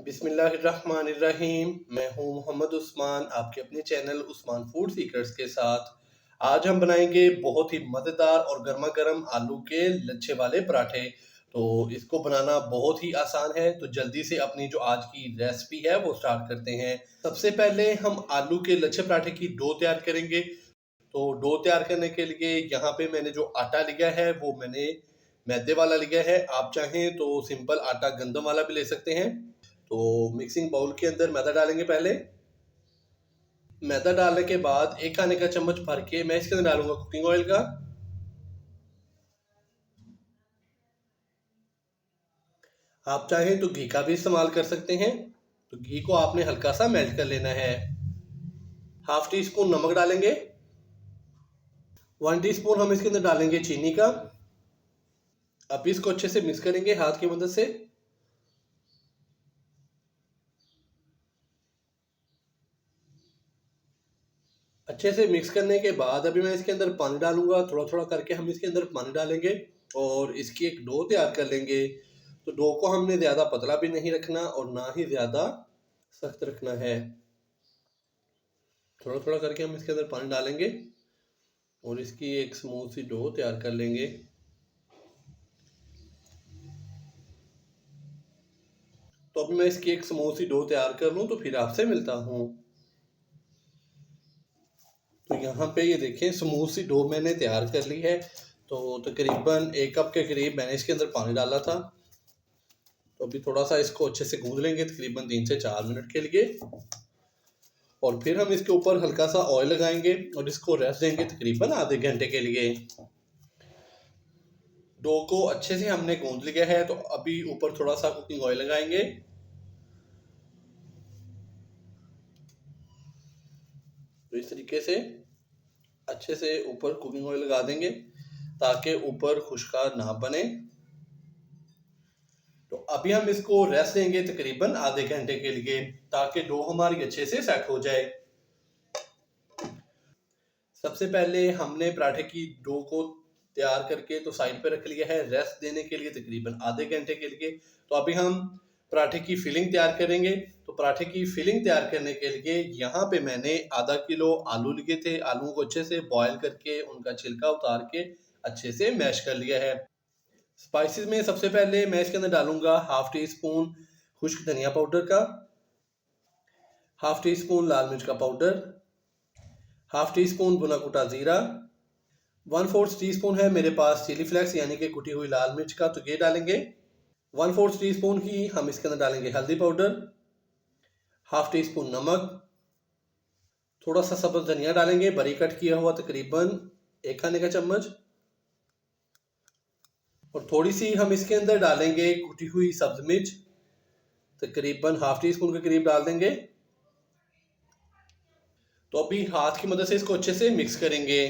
बिस्मिल्लाहिर्रहमानिर्रहीम। मैं हूं मोहम्मद उस्मान, आपके अपने चैनल उस्मान फूड सीक्रेट्स के साथ। आज हम बनाएंगे बहुत ही मज़ेदार और गर्मा गर्म आलू के लच्छे वाले पराठे। तो इसको बनाना बहुत ही आसान है, तो जल्दी से अपनी जो आज की रेसिपी है वो स्टार्ट करते हैं। सबसे पहले हम आलू के लच्छे पराठे की डो तैयार करेंगे। तो डो तैयार करने के लिए यहाँ पे मैंने जो आटा लिया है वो मैंने मैदे वाला लिया है। आप चाहें तो सिंपल आटा गंदम वाला भी ले सकते हैं। तो मिक्सिंग बाउल के अंदर मैदा डालेंगे। पहले मैदा डालने के बाद 1 खाने का चम्मच भर के मैं इसके अंदर डालूंगा कुकिंग ऑयल का। आप चाहें तो घी का भी इस्तेमाल कर सकते हैं। तो घी को आपने हल्का सा मेल्ट कर लेना है। हाफ टी स्पून नमक डालेंगे। 1 टीस्पून हम इसके अंदर डालेंगे चीनी का। अब इसको अच्छे से मिक्स करेंगे हाथ की मदद से। अच्छे से मिक्स करने के बाद अभी मैं इसके अंदर पानी डालूंगा। थोड़ा थोड़ा करके हम इसके अंदर पानी डालेंगे और इसकी एक डो तैयार कर लेंगे। तो डो को हमने ज़्यादा पतला भी नहीं रखना और ना ही ज़्यादा सख्त रखना है। थोड़ा थोड़ा करके हम इसके अंदर पानी डालेंगे और इसकी एक स्मूथ सी डो तैयार कर लेंगे। तो अभी मैं इसकी एक स्मूथ सी डो तैयार कर लूँ तो फिर आपसे मिलता हूँ। तो यहाँ पे ये देखें स्मूथ सी डो मैंने तैयार कर ली है। तो तकरीबन 1 कप के करीब मैंने इसके अंदर पानी डाला था। तो अभी थोड़ा सा इसको अच्छे से गूंद लेंगे तकरीबन 3 से 4 मिनट के लिए। और फिर हम इसके ऊपर हल्का सा ऑयल लगाएंगे और इसको रेस्ट देंगे तकरीबन आधे घंटे के लिए। डो को अच्छे से हमने गूंद लिया है। तो अभी ऊपर थोड़ा सा कुकिंग ऑयल लगाएंगे। तो इस तरीके से अच्छे से ऊपर कुकिंग ऑयल लगा देंगे ताकि ऊपर खुशका ना बने। तो अभी हम इसको रेस्ट देंगे तकरीबन आधे घंटे के लिए ताकि डो हमारी अच्छे से सेट हो जाए। सबसे पहले हमने पराठे की डो को तैयार करके तो साइड पे रख लिया है रेस्ट देने के लिए तकरीबन आधे घंटे के लिए। तो अभी हम पराठे की फिलिंग तैयार करेंगे। तो पराठे की फिलिंग तैयार करने के लिए यहाँ पे मैंने आधा किलो आलू लिए थे। आलू को अच्छे से बॉयल करके उनका छिलका उतार के अच्छे से मैश कर लिया है। स्पाइसेस में सबसे पहले मैं इसके अंदर डालूंगा हाफ टी स्पून खुश्क धनिया पाउडर का, हाफ टी स्पून लाल मिर्च का पाउडर, हाफ टी स्पून भुना कुटा जीरा, 1/4 टी स्पून है मेरे पास चिली फ्लेक्स यानी कि कुटी हुई लाल मिर्च का, तो ये डालेंगे। 1/4 टी स्पून ही हम इसके अंदर डालेंगे हल्दी पाउडर, हाफ टी स्पून नमक, थोड़ा सा सब्ज धनिया डालेंगे बारीक कट किया हुआ तकरीबन 1 खाने का चम्मच। और थोड़ी सी हम इसके अंदर डालेंगे कुटी हुई सब्ज मिर्च, तकरीबन हाफ टी स्पून के करीब डाल देंगे। तो अभी हाथ की मदद से इसको अच्छे से मिक्स करेंगे।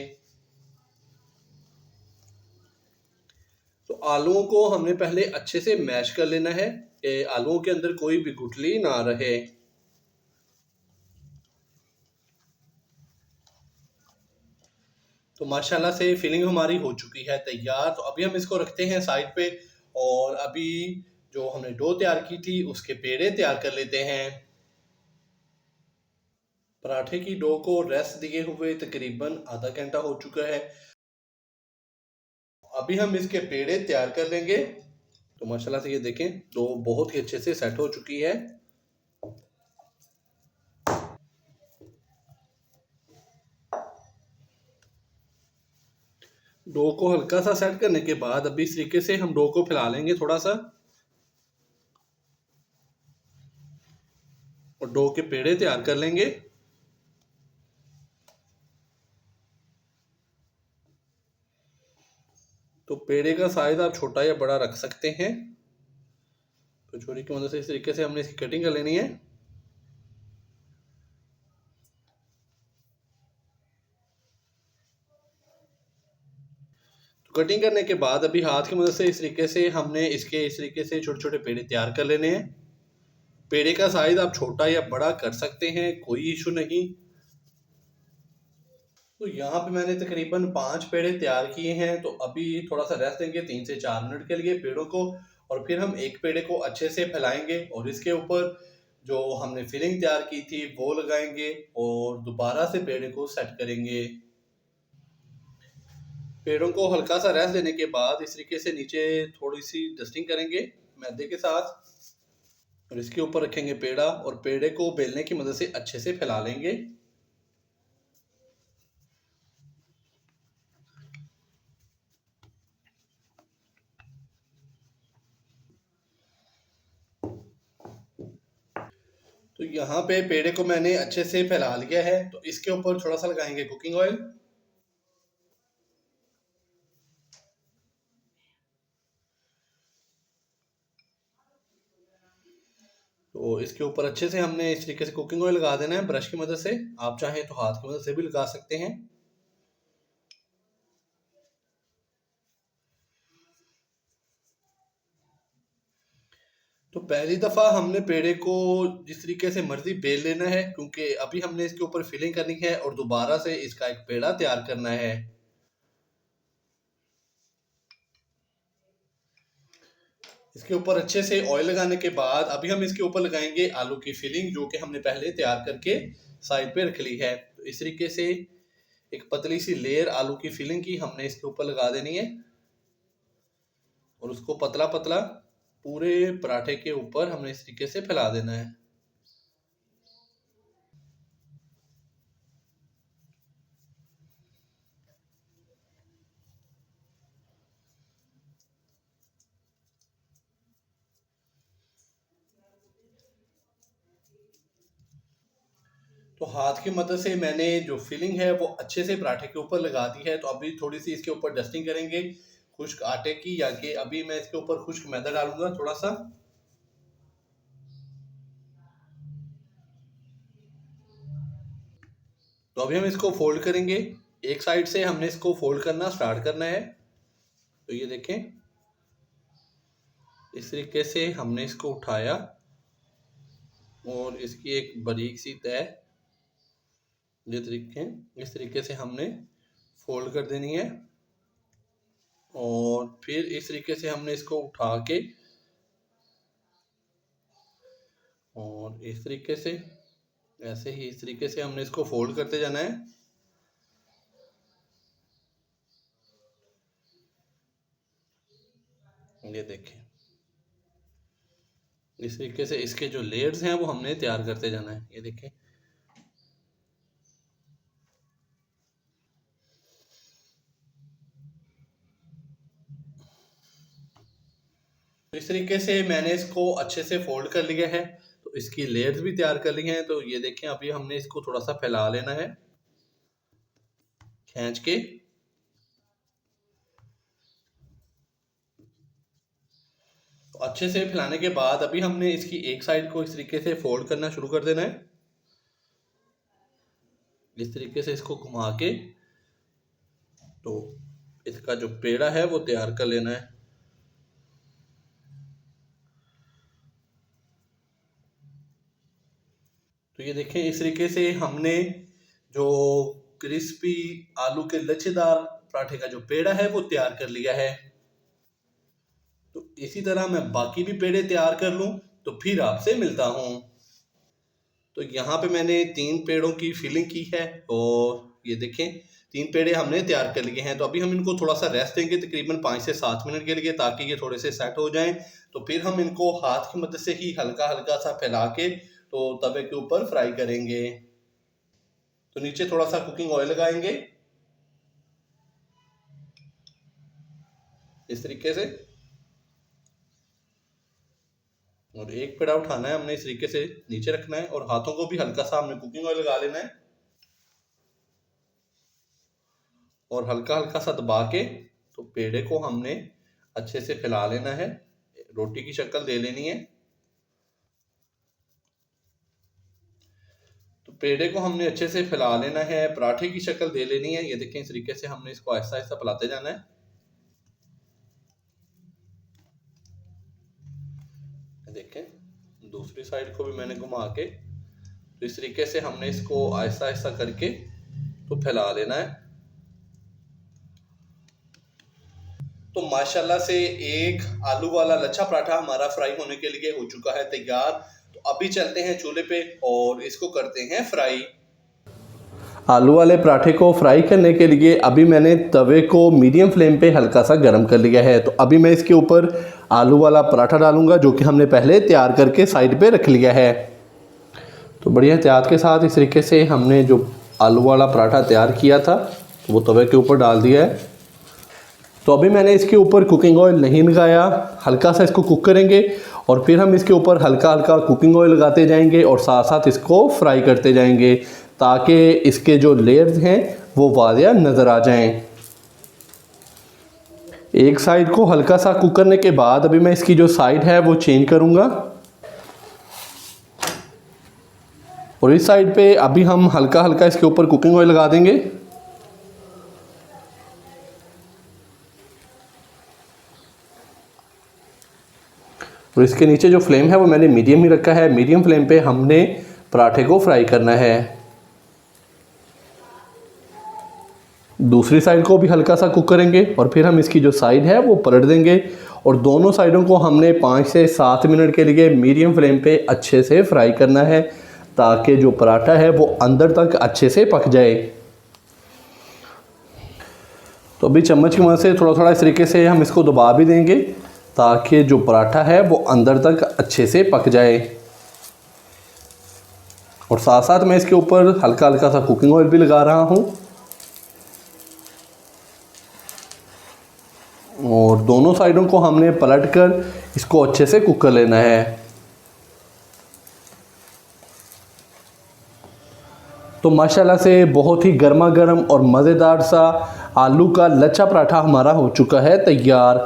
तो आलूओं को हमने पहले अच्छे से मैश कर लेना है कि आलूओं के अंदर कोई भी गुठली ना रहे। तो माशाल्लाह से फिलिंग हमारी हो चुकी है तैयार। तो अभी हम इसको रखते हैं साइड पे और अभी जो हमने डो तैयार की थी उसके पेड़े तैयार कर लेते हैं। पराठे की डो को रेस्ट दिए हुए तकरीबन आधा घंटा हो चुका है। अभी हम इसके पेड़े तैयार कर लेंगे। तो माशाल्लाह से ये देखें डो बहुत ही अच्छे से सेट हो चुकी है। डो को हल्का सा सेट करने के बाद अभी इस तरीके से हम डो को फैला लेंगे थोड़ा सा और डो के पेड़े तैयार कर लेंगे। तो पेड़े का साइज आप छोटा या बड़ा रख सकते हैं। तो छुरी की मदद से इस तरीके से हमने इसकी कटिंग कर लेनी है। तो कटिंग करने के बाद अभी हाथ की मदद से इस तरीके से हमने इसके इस तरीके से छोटे छोटे पेड़े तैयार कर लेने हैं। पेड़े का साइज आप छोटा या बड़ा कर सकते हैं, कोई इशू नहीं। तो यहाँ पे मैंने तकरीबन 5 पेड़े तैयार किए हैं। तो अभी थोड़ा सा रेस्ट देंगे 3 से 4 मिनट के लिए पेड़ों को। और फिर हम एक पेड़े को अच्छे से फैलाएंगे और इसके ऊपर जो हमने फिलिंग तैयार की थी वो लगाएंगे और दोबारा से पेड़े को सेट करेंगे। पेड़ों को हल्का सा रेस्ट देने के बाद इस तरीके से नीचे थोड़ी सी डस्टिंग करेंगे मैदे के साथ और इसके ऊपर रखेंगे पेड़ा और पेड़े को बेलने की मदद से अच्छे से फैला लेंगे। तो यहाँ पे पेड़े को मैंने अच्छे से फैला लिया है, तो इसके ऊपर थोड़ा सा लगाएंगे कुकिंग ऑयल। तो इसके ऊपर अच्छे से हमने इस तरीके से कुकिंग ऑयल लगा देना है ब्रश की मदद से, आप चाहें तो हाथ की मदद से भी लगा सकते हैं। तो पहली दफा हमने पेड़े को जिस तरीके से मर्जी बेल लेना है, क्योंकि अभी हमने इसके ऊपर फिलिंग करनी है और दोबारा से इसका एक पेड़ा तैयार करना है। इसके ऊपर अच्छे से ऑयल लगाने के बाद अभी हम इसके ऊपर लगाएंगे आलू की फिलिंग, जो कि हमने पहले तैयार करके साइड पे रख ली है। तो इस तरीके से एक पतली सी लेयर आलू की फिलिंग की हमने इसके ऊपर लगा देनी है और उसको पतला पतला पूरे पराठे के ऊपर हमने इस तरीके से फैला देना है। तो हाथ की मदद से मैंने जो फिलिंग है वो अच्छे से पराठे के ऊपर लगा दी है। तो अभी थोड़ी सी इसके ऊपर डस्टिंग करेंगे खुश्क आटे की, या कि अभी मैं इसके ऊपर खुश्क मैदा डालूंगा थोड़ा सा। तो अभी हम इसको फोल्ड करेंगे, एक साइड से हमने इसको फोल्ड करना स्टार्ट करना है। तो ये देखें, इस तरीके से हमने इसको उठाया और इसकी एक बारीक सी तह इस तरीके से हमने फोल्ड कर देनी है और फिर इस तरीके से हमने इसको उठा के और इस तरीके से ऐसे ही इस तरीके से हमने इसको फोल्ड करते जाना है। ये देखें, इस तरीके से इसके जो लेयर्स हैं वो हमने तैयार करते जाना है। ये देखें, तो इस तरीके से मैंने इसको अच्छे से फोल्ड कर लिया है। तो इसकी लेयर्स भी तैयार कर ली हैं। तो ये देखें, अभी हमने इसको थोड़ा सा फैला लेना है खींच के। तो अच्छे से फैलाने के बाद अभी हमने इसकी एक साइड को इस तरीके से फोल्ड करना शुरू कर देना है। इस तरीके से इसको घुमा के तो इसका जो पेड़ा है वो तैयार कर लेना है। तो ये देखें, इस तरीके से हमने जो क्रिस्पी आलू के लच्छेदार पराठे का जो पेड़ा है वो तैयार कर लिया है। तो इसी तरह मैं बाकी भी पेड़े तैयार कर लूं तो फिर आपसे मिलता हूं। तो यहाँ पे मैंने 3 पेड़ों की फिलिंग की है और ये देखें 3 पेड़े हमने तैयार कर लिए हैं। तो अभी हम इनको थोड़ा सा रेस्ट देंगे तकरीबन 5 से 7 मिनट के लिए, ताकि ये थोड़े से सेट हो जाएं। तो फिर हम इनको हाथ की मदद से ही हल्का हल्का सा फैला के तो तवे के ऊपर फ्राई करेंगे। तो नीचे थोड़ा सा कुकिंग ऑयल लगाएंगे इस तरीके से और एक पेड़ा उठाना है हमने, इस तरीके से नीचे रखना है और हाथों को भी हल्का सा हमने कुकिंग ऑयल लगा लेना है और हल्का हल्का सा दबा के तो पेड़े को हमने अच्छे से फैला लेना है, रोटी की शक्ल दे लेनी है। तो पेड़े को हमने अच्छे से फैला लेना है, पराठे की शक्ल दे लेनी है। ये देखें, इस तरीके से हमने इसको आहिस्ता आहिस्ता फैलाते जाना है। देखें, दूसरी साइड को भी मैंने घुमा के तो इस तरीके से हमने इसको आहिस्ता आहिस्ता करके तो फैला लेना है। तो माशाल्लाह से एक आलू वाला लच्छा पराठा हमारा फ्राई होने के लिए हो चुका है तैयार। तो अभी चलते हैं चूल्हे पे और इसको करते हैं फ्राई। आलू वाले पराठे को फ्राई करने के लिए अभी मैंने तवे को मीडियम फ्लेम पे हल्का सा गर्म कर लिया है। तो अभी मैं इसके ऊपर आलू वाला पराठा डालूंगा जो कि हमने पहले तैयार करके साइड पे रख लिया है। तो बड़ी एहतियात के साथ इस तरीके से हमने जो आलू वाला पराठा तैयार किया था वो तवे के ऊपर डाल दिया है। तो अभी मैंने इसके ऊपर कुकिंग ऑयल नहीं लगाया, हल्का सा इसको कुक करेंगे और फिर हम इसके ऊपर हल्का हल्का कुकिंग ऑयल लगाते जाएंगे और साथ साथ इसको फ्राई करते जाएंगे ताकि इसके जो लेयर्स हैं वो वाज़िया नज़र आ जाएं। एक साइड को हल्का सा कुक करने के बाद अभी मैं इसकी जो साइड है वो चेंज करूँगा और इस साइड पे अभी हम हल्का हल्का इसके ऊपर कुकिंग ऑयल लगा देंगे। और इसके नीचे जो फ्लेम है वो मैंने मीडियम ही रखा है। मीडियम फ्लेम पे हमने पराठे को फ्राई करना है। दूसरी साइड को भी हल्का सा कुक करेंगे और फिर हम इसकी जो साइड है वो पलट देंगे और दोनों साइडों को हमने 5 से 7 मिनट के लिए मीडियम फ्लेम पे अच्छे से फ्राई करना है ताकि जो पराठा है वो अंदर तक अच्छे से पक जाए। तो अभी चम्मच की मदद से थोड़ा थोड़ा इस तरीके से हम इसको दबा भी देंगे ताकि जो पराठा है वो अंदर तक अच्छे से पक जाए। और साथ साथ मैं इसके ऊपर हल्का हल्का सा कुकिंग ऑयल भी लगा रहा हूँ और दोनों साइडों को हमने पलटकर इसको अच्छे से कुक कर लेना है। तो माशाल्लाह से बहुत ही गर्मा गर्म और मज़ेदार सा आलू का लच्छा पराठा हमारा हो चुका है तैयार।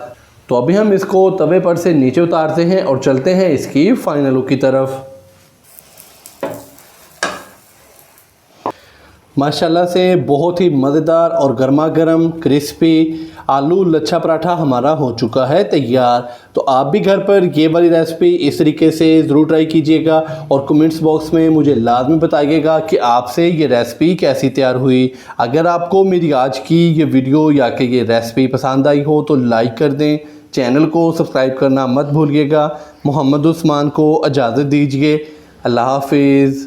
तो अभी हम इसको तवे पर से नीचे उतारते हैं और चलते हैं इसकी फाइनल लुक की तरफ। माशाल्लाह से बहुत ही मज़ेदार और गर्मा गर्म क्रिस्पी आलू लच्छा पराठा हमारा हो चुका है तैयार। तो आप भी घर पर ये वाली रेसिपी इस तरीके से ज़रूर ट्राई कीजिएगा और कमेंट्स बॉक्स में मुझे लाजमी बताइएगा कि आपसे ये रेसिपी कैसी तैयार हुई। अगर आपको मेरी आज की ये वीडियो या कि ये रेसिपी पसंद आई हो तो लाइक कर दें, चैनल को सब्सक्राइब करना मत भूलिएगा। मोहम्मद उस्मान को इजाज़त दीजिए। अल्लाह हाफिज़।